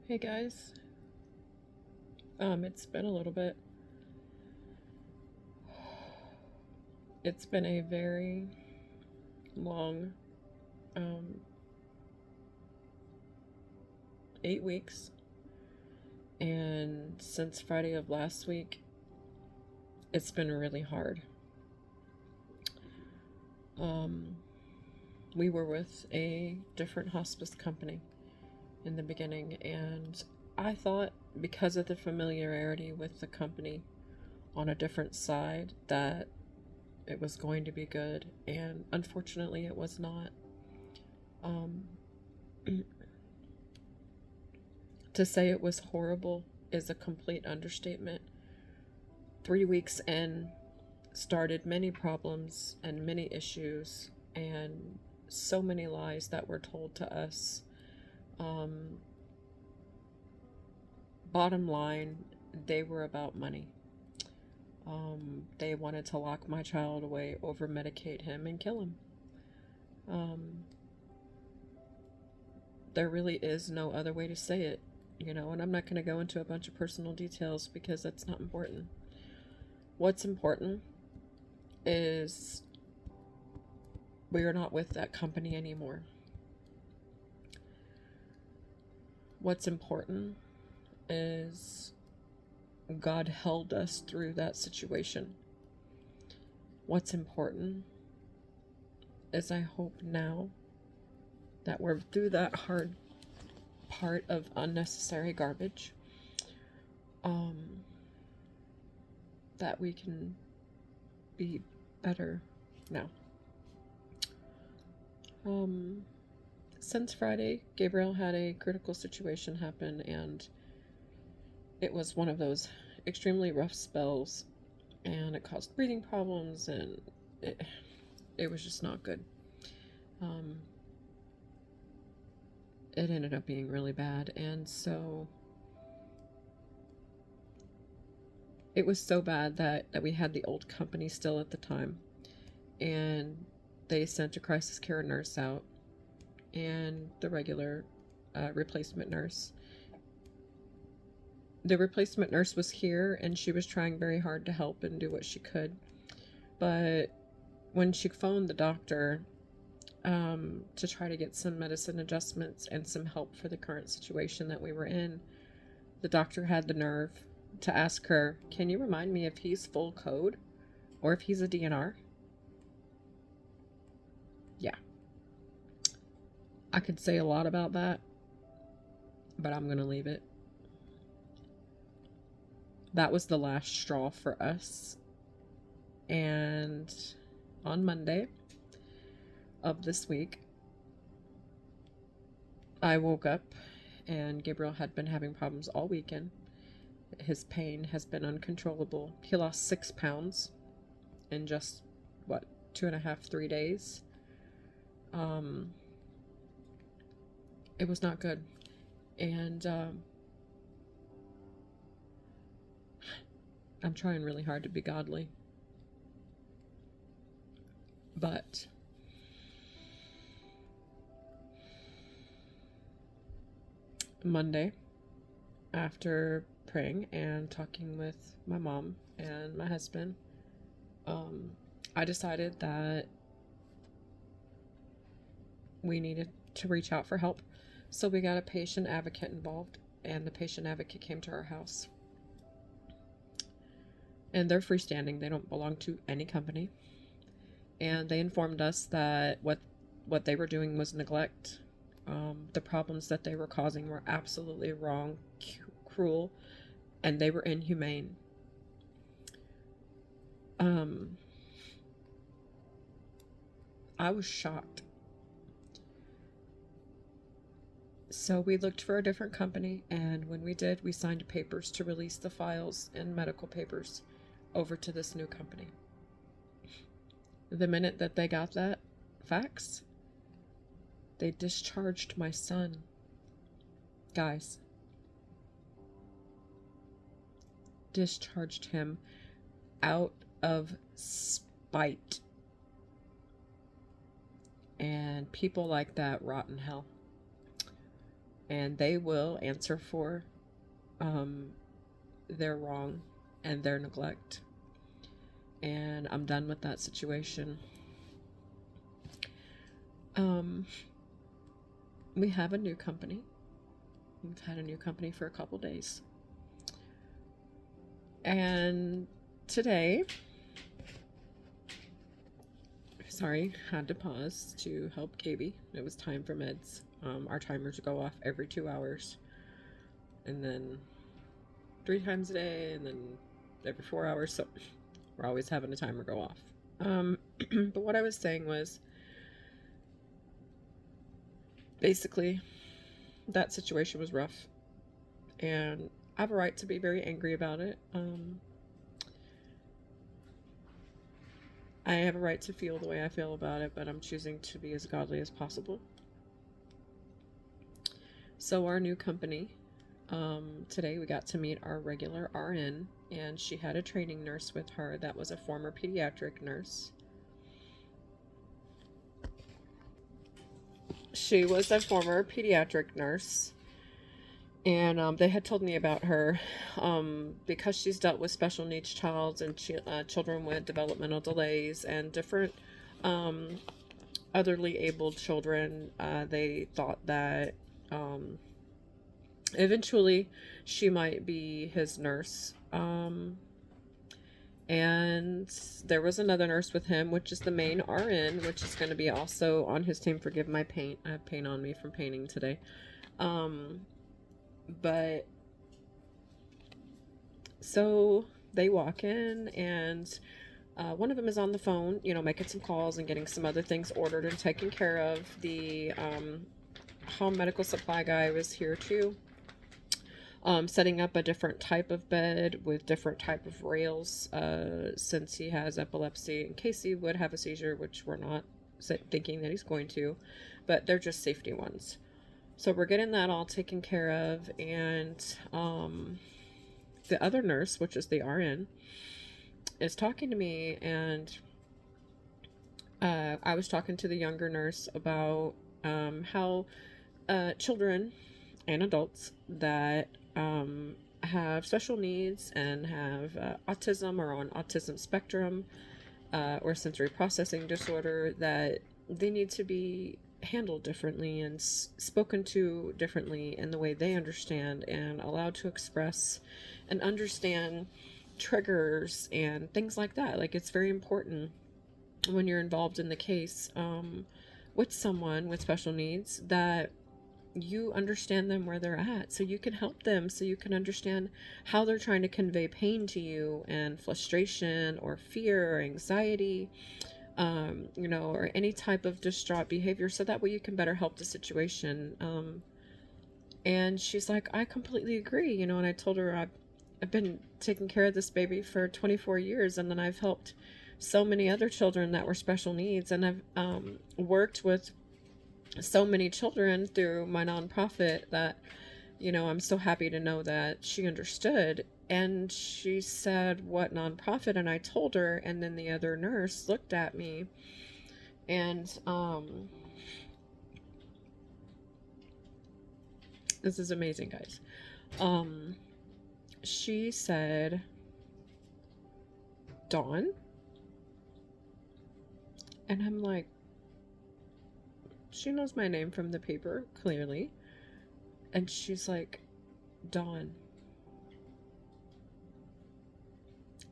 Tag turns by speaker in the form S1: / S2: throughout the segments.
S1: Hey guys, it's been a little bit. It's been a very long, um, 8 weeks, and since Friday of last week, it's been really hard. Um, we were with a different hospice company in the beginning, and I thought because of the familiarity with the company on a different side that it was going to be good, and unfortunately, it was not. Um, To say it was horrible is a complete understatement. 3 weeks in, started many problems and many issues, and so many lies that were told to us. Um, Bottom line, they were about money. They wanted to lock my child away, over medicate him, and kill him. Um, there really is no other way to say it, and I'm not going to go into a bunch of personal details because that's not important. What's important is we are not with that company anymore. What's important is God held us through that situation. What's important is I hope now that we're through that hard part of unnecessary garbage, um, that we can be better now. Um, since Friday, Gabriel had a critical situation happen, and it was one of those extremely rough spells, and it caused breathing problems, and it, it was just not good. Um, it ended up being really bad, and so it was so bad that we had the old company still at the time, and they sent a crisis care nurse out and the regular replacement nurse. The replacement nurse was here, and she was trying very hard to help and do what she could, but when she phoned the doctor, to try to get some medicine adjustments and some help for the current situation that we were in, the doctor had the nerve to ask her, "Can you remind me if he's full code or if he's a DNR?" Yeah, I could say a lot about that, but I'm going to leave it. That was the last straw for us. And on Monday of this week, I woke up and Gabriel had been having problems all weekend. His pain has been uncontrollable. He lost 6 pounds in just, what, 2.5, 3 days. Um, it was not good. And I'm trying really hard to be godly. But Monday, after praying and talking with my mom and my husband, um, I decided that we needed to reach out for help. So we got a patient advocate involved, and the patient advocate came to our house. And they're freestanding, they don't belong to any company. And they informed us that what they were doing was neglect. The problems that they were causing were absolutely wrong, cruel, and they were inhumane. Um, I was shocked. So we looked for a different company, and when we did, we signed papers to release the files and medical papers over to this new company. The minute that they got that fax, they discharged my son. Guys, discharged him out of spite. And people like that rot in hell. and they will answer for um, their wrong and their neglect. And I'm done with that situation. Um, we have a new company. We've had a new company for a couple days. And today, had to pause to help Katie. It was time for meds. Our timers go off every 2 hours, and then 3 times a day, and then every 4 hours. So we're always having a timer go off. But what I was saying was, basically, that situation was rough, and I have a right to be very angry about it. I have a right to feel the way I feel about it, but I'm choosing to be as godly as possible. So our new company, today we got to meet our regular RN, and she had a training nurse with her that was a former pediatric nurse. She was a former pediatric nurse, and they had told me about her because she's dealt with special needs children with developmental delays and different otherly abled children. They thought that eventually she might be his nurse. And there was another nurse with him, which is the main RN, which is going to be also on his team. Forgive my paint. I have paint on me from painting today. But so they walk in, and one of them is on the phone, making some calls and getting some other things ordered and taken care of. The home medical supply guy was here too, setting up a different type of bed with different type of rails, since he has epilepsy, in case he would have a seizure, which we're not thinking that he's going to, but they're just safety ones. So we're getting that all taken care of, and the other nurse, which is the RN, is talking to me, and I was talking to the younger nurse about how children and adults that have special needs and have autism or on autism spectrum or sensory processing disorder, that they need to be handled differently and spoken to differently in the way they understand, and allowed to express and understand triggers and things like that. Like, it's very important when you're involved in the case with someone with special needs that you understand them where they're at, so you can help them, so you can understand how they're trying to convey pain to you, and frustration or fear or anxiety, or any type of distraught behavior, so that way you can better help the situation. And she's like, I completely agree, and I told her I've been taking care of this baby for 24 years, and then I've helped so many other children that were special needs, and I've worked with so many children through my nonprofit, that I'm so happy to know that she understood. And she said, what nonprofit? And I told her, and then the other nurse looked at me, and this is amazing, guys. She said, Dawn? And I'm like, she knows my name from the paper, clearly. And she's like, Dawn.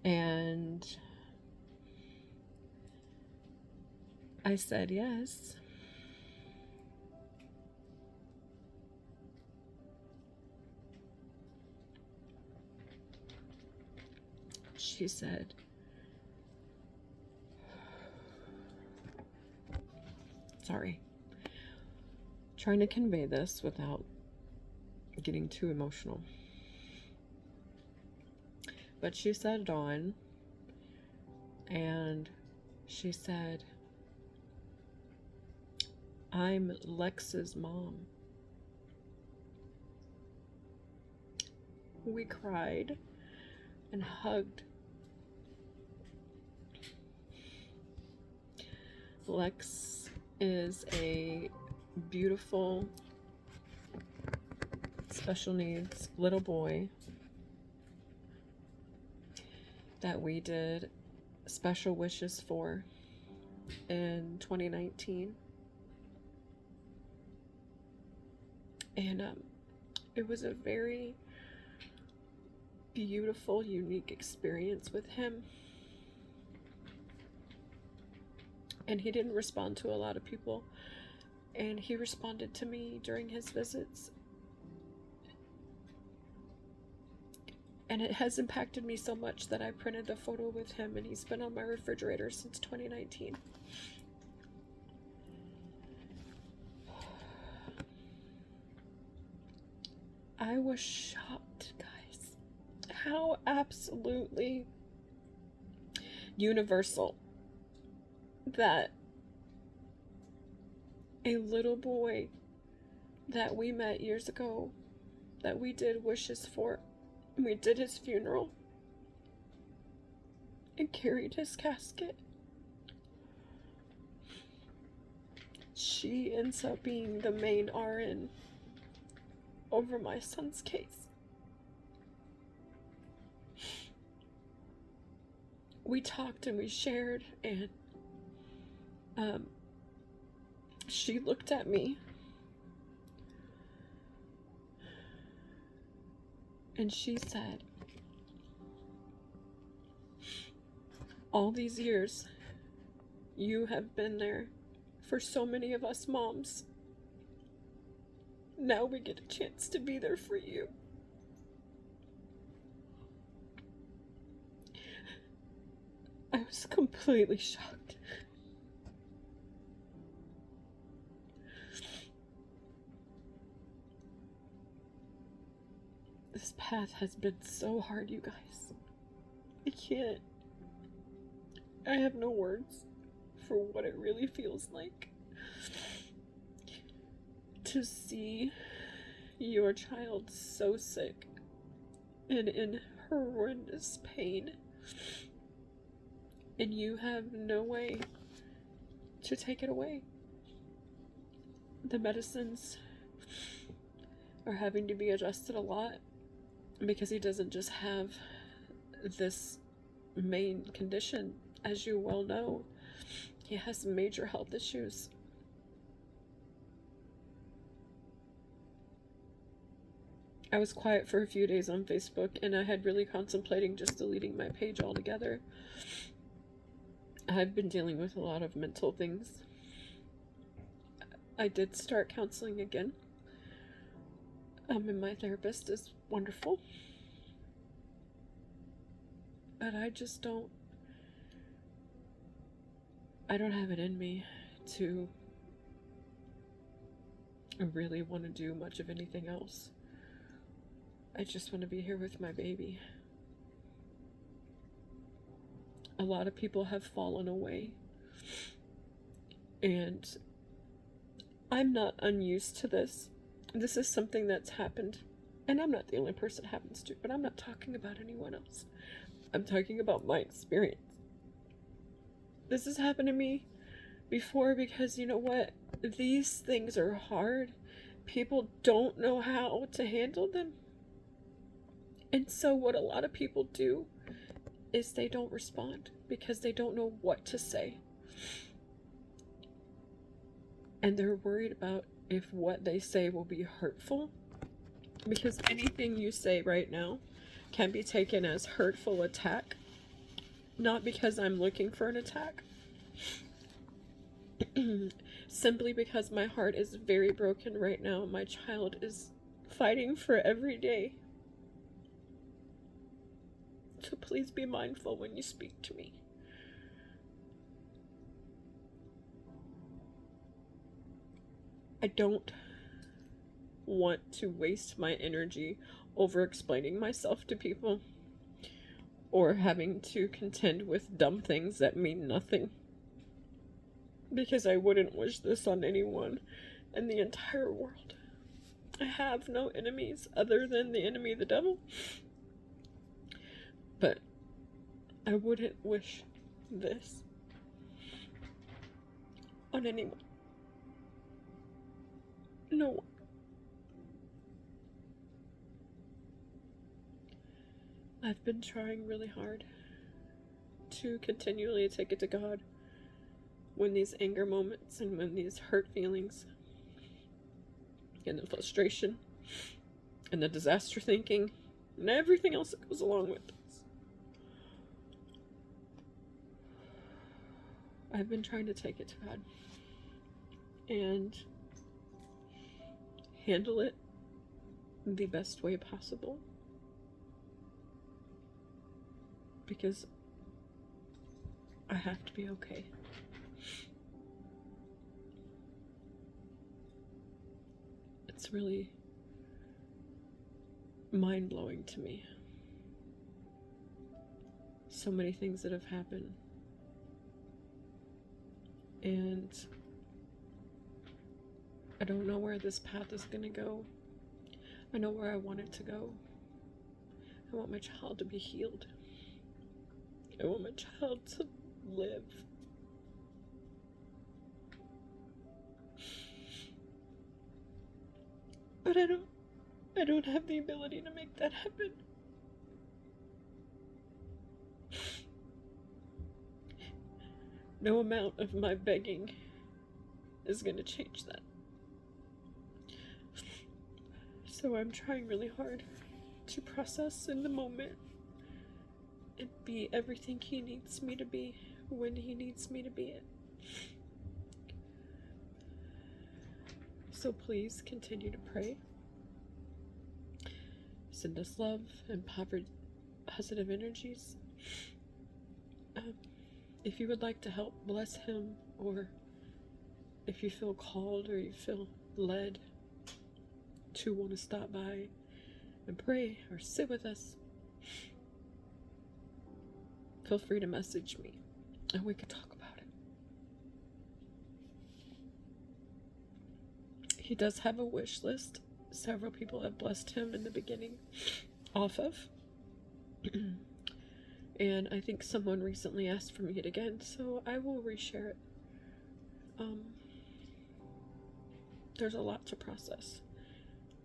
S1: And I said, yes. She said, sorry, trying to convey this without getting too emotional. But she said, Dawn, and she said, I'm Lex's mom. We cried and hugged. Lex is a beautiful special needs little boy that we did special wishes for in 2019. And it was a very beautiful, unique experience with him. And he didn't respond to a lot of people. And he responded to me during his visits. And it has impacted me so much that I printed the photo with him, and he's been on my refrigerator since 2019. I was shocked, guys, how absolutely universal that a little boy that we met years ago, that we did wishes for, and we did his funeral and carried his casket, she ends up being the main RN over my son's case. We talked and we shared, and she looked at me and she said, all these years you have been there for so many of us moms. Now we get a chance to be there for you. I was completely shocked. This path has been so hard, you guys. I have no words for what it really feels like to see your child so sick and in horrendous pain, and you have no way to take it away. The medicines are having to be adjusted a lot because he doesn't just have this main condition. As you well know, he has major health issues. I was quiet for a few days on Facebook, and I had really contemplating just deleting my page altogether. I've been dealing with a lot of mental things. I did start counseling again. And my therapist is wonderful. But I don't have it in me to really want to do much of anything else. I just want to be here with my baby. A lot of people have fallen away, and I'm not unused to this. This is something that's happened, and I'm not the only person it happens to, but I'm not talking about anyone else. I'm talking about my experience. This has happened to me before because, you know what? These things are hard. People don't know how to handle them. And so what a lot of people do is they don't respond because they don't know what to say. And they're worried about if what they say will be hurtful. Because anything you say right now can be taken as hurtful attack. Not because I'm looking for an attack. Simply because my heart is very broken right now. My child is fighting for every day. So please be mindful when you speak to me. I don't want to waste my energy over explaining myself to people or having to contend with dumb things that mean nothing. Because I wouldn't wish this on anyone in the entire world. I have no enemies other than the enemy, the devil. But I wouldn't wish this on anyone. No one. I've been trying really hard to continually take it to God when these anger moments and when these hurt feelings and the frustration and the disaster thinking and everything else that goes along with this. I've been trying to take it to God and handle it the best way possible, because I have to be okay. It's really mind-blowing to me. So many things that have happened. And I don't know where this path is going to go. I know where I want it to go. I want my child to be healed. I want my child to live. But I don't have the ability to make that happen. No amount of my begging is going to change that. So I'm trying really hard to process in the moment and be everything he needs me to be when he needs me to be it. So please continue to pray. Send us love and positive energies. If you would like to help bless him, or if you feel called or you feel led to want to stop by and pray or sit with us, feel free to message me and we could talk about it. He does have a wish list. Several people have blessed him in the beginning off of. And I think someone recently asked for me it again, so I will reshare it. There's a lot to process,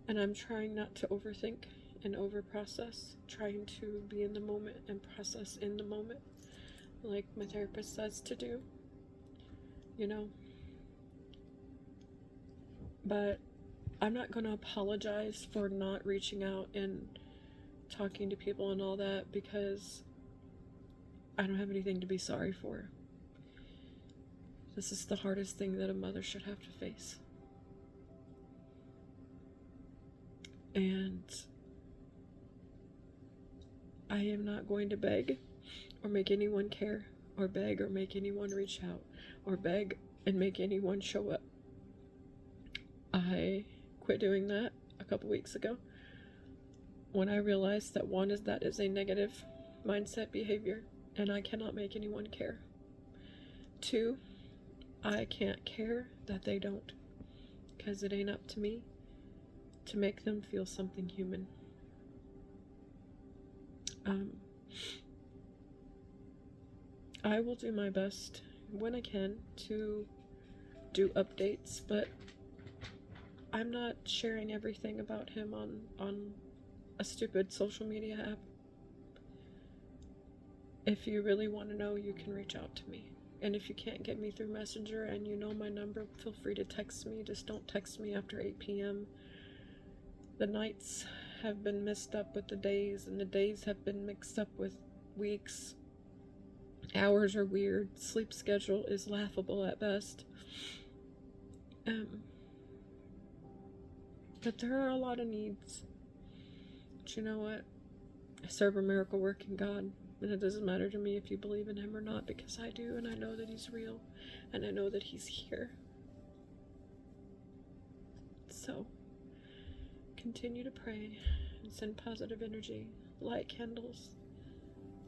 S1: and I'm trying not to overthink and overprocess, trying to be in the moment and process in the moment, like my therapist says to do, But I'm not going to apologize for not reaching out and talking to people and all that, because I don't have anything to be sorry for. This is the hardest thing that a mother should have to face. And I am not going to beg or make anyone care, or beg or make anyone reach out, or beg and make anyone show up. I quit doing that a couple weeks ago when I realized that that is a negative mindset behavior, and I cannot make anyone care. 2, I can't care that they don't, because it ain't up to me to make them feel something human. I will do my best when I can to do updates, but I'm not sharing everything about him on a stupid social media app. If you really want to know, you can reach out to me. And if you can't get me through Messenger and you know my number, feel free to text me. Just don't text me after 8 p.m. The nights have been mixed up with the days, and the days have been mixed up with weeks. Hours are weird. Sleep schedule is laughable at best. But there are a lot of needs. But you know what? I serve a miracle working God, and it doesn't matter to me if you believe in him or not, because I do, and I know that he's real, and I know that he's here. So continue to pray and send positive energy, light candles,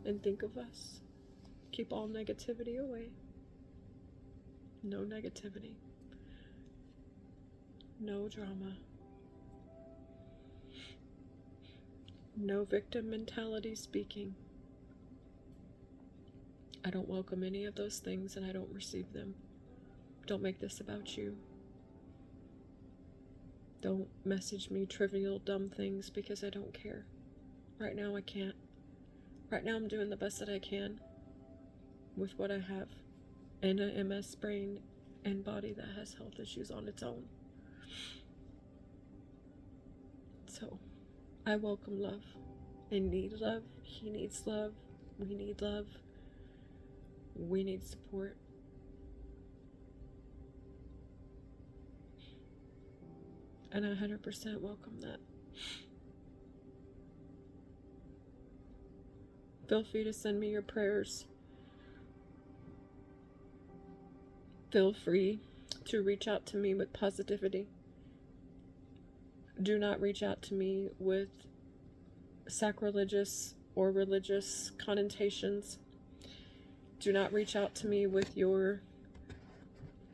S1: and think of us. Keep all negativity away. No negativity. No drama. No victim mentality speaking. I don't welcome any of those things, and I don't receive them. Don't make this about you. Don't message me trivial, dumb things, because I don't care. Right now I can't. right now I'm doing the best that I can with what I have, and an MS brain and body that has health issues on its own. So I welcome love. I need love. He needs love. We need love. We need support. And I 100% welcome that. Feel free to send me your prayers. Feel free to reach out to me with positivity. Do not reach out to me with sacrilegious or religious connotations. Do not reach out to me with your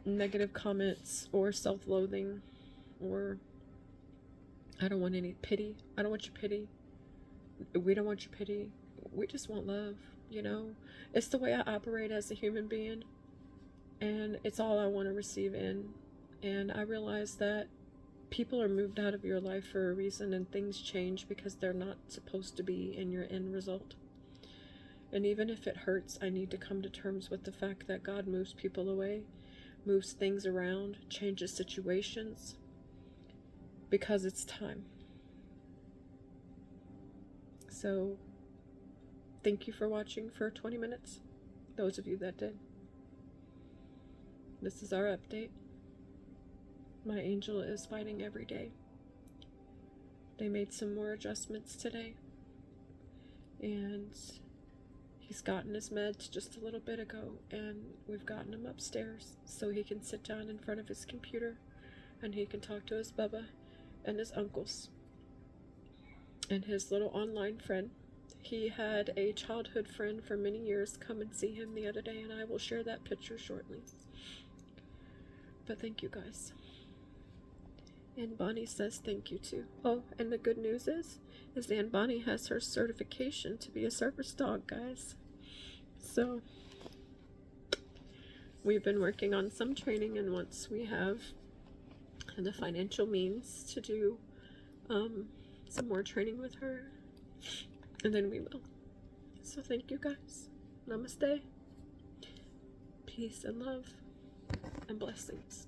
S1: negative comments or self-loathing, or I don't want any pity. I don't want your pity. We don't want your pity. We just want love, you know? It's the way I operate as a human being, and it's all I want to receive in. And I realize that people are moved out of your life for a reason, and things change because they're not supposed to be in your end result. And even if it hurts, I need to come to terms with the fact that God moves people away, moves things around, changes situations, because it's time. So, thank you for watching for 20 minutes, those of you that did. This is our update. My angel is fighting every day. They made some more adjustments today, and he's gotten his meds just a little bit ago, and we've gotten him upstairs so he can sit down in front of his computer and he can talk to his Bubba and his uncles and his little online friend. He had a childhood friend for many years come and see him the other day, and I will share that picture shortly. But thank you guys. And Bonnie says thank you too. Oh, and the good news is Aunt Bonnie has her certification to be a service dog, guys. So we've been working on some training, and once we have the financial means to do some more training with her, and then we will. So thank you guys. Namaste. Peace and love and blessings.